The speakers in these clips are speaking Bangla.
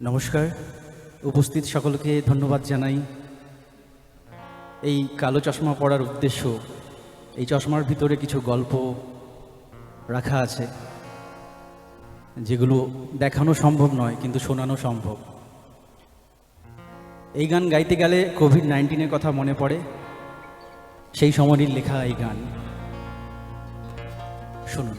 নমস্কার, উপস্থিত সকলকে ধন্যবাদ জানাই। এই কালো চশমা পরার উদ্দেশ্য, এই চশমার ভিতরে কিছু গল্প রাখা আছে যেগুলো দেখানো সম্ভব নয় কিন্তু শোনানো সম্ভব। এই গান গাইতে গেলে কোভিড-19-এর কথা মনে পড়ে, সেই সময়ই লেখা এই গান। শুনুন।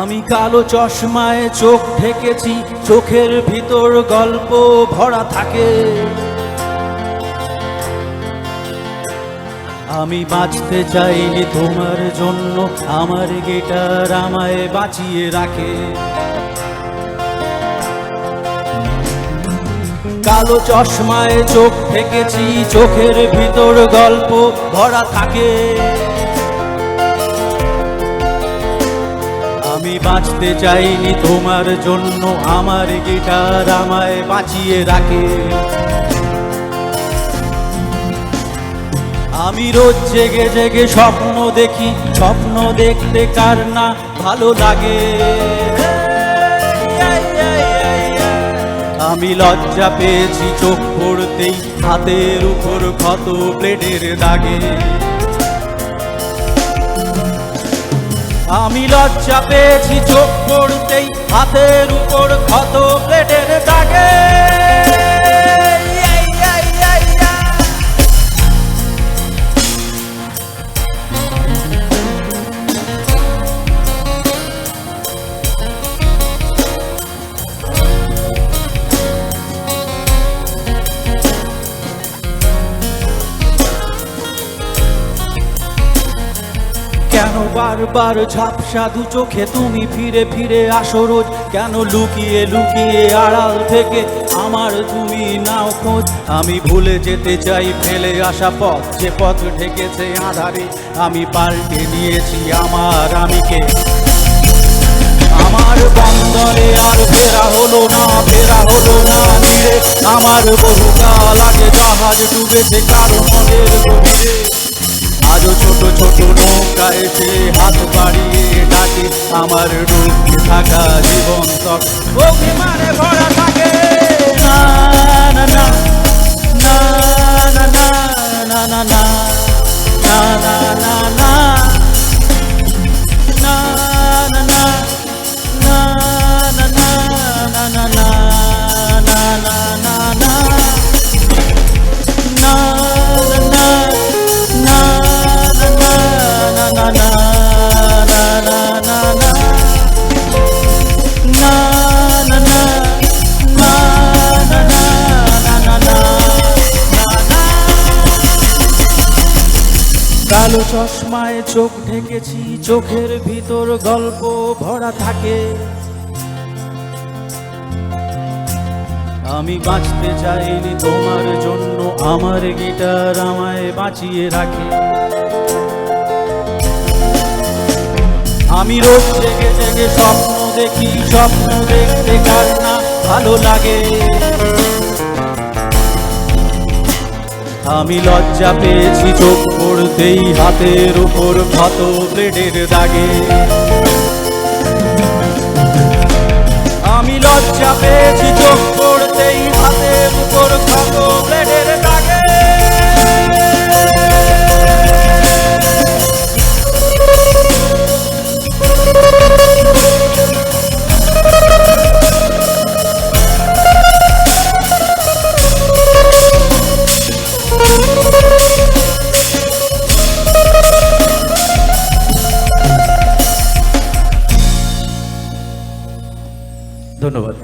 আমি কালো চশমায় চোখ ঢেকেছি, চোখের ভিতর গল্প ভরা থাকে। আমি বাঁচতে চাইনি তোমার জন্য, আমার গিটার আমায় বাঁচিয়ে রাখে। কালো চশমায় চোখ ঢেকেছি, চোখের ভিতর গল্প ভরা থাকে। আমি বাঁচতে চাইনি তোমার জন্য, আমার গিটার আমায় বাঁচিয়ে রাখে। আমি রোজ জেগে জেগে স্বপ্ন দেখি, স্বপ্ন দেখতে কার না ভালো লাগে। আমি লজ্জা পেয়েছি চোখ পড়তেই, হাতের উপর ক্ষত ব্লেডের দাগে। আমি লজ্জা পেয়েছি চোখ পড়তেই, হাতের উপর ক্ষত ব্লেডের দাগে। কেন বারবার ঝাপসা দু চোখে তুমি ফিরে ফিরে আসো রোজ? কেন লুকিয়ে লুকিয়ে আড়াল থেকে আমার তুমি নাও খোঁজ? আমি ভুলে যেতে চাই ফেলে আসা পথ, যে পথ ঢেকেছে আঁধারে। আমি পাল্টে নিয়েছি আমার আমিকে, আমার বন্দরে আর ফেরা হলো না, ফেরা হলো না নীড়ে। আমার বহুকাল আগে জাহাজ ডুবেছে কারো মনের গভীরে। আজও ছোট ছোট নৌকা এসে হাত বাড়িয়ে ডাকে, আমার ডুবতে থাকা জীবন সব অভিমানে ভরা থাকে। না না না না না না না না না না না না না না না না না না না কালো চশমায় চোখ ঢেকেছি, চোখের ভিতর গল্প ভরা থাকে। আমি বাঁচতে চাইনি তোমার জন্য, আমার গিটার আমায় বাঁচিয়ে রাখে। আমি রোজ জেগে জেগে স্বপ্ন দেখি, স্বপ্ন দেখতে কার না ভালো লাগে। আমি লজ্জা পেয়েছি চোখ পড়তেই, হাতের উপর ক্ষত ব্লেডের দাগে। আমি লজ্জা পেয়েছি চোখ পড়তেই, হাতের উপর ক্ষত ব্লেডের দাগে। ধন্যবাদ।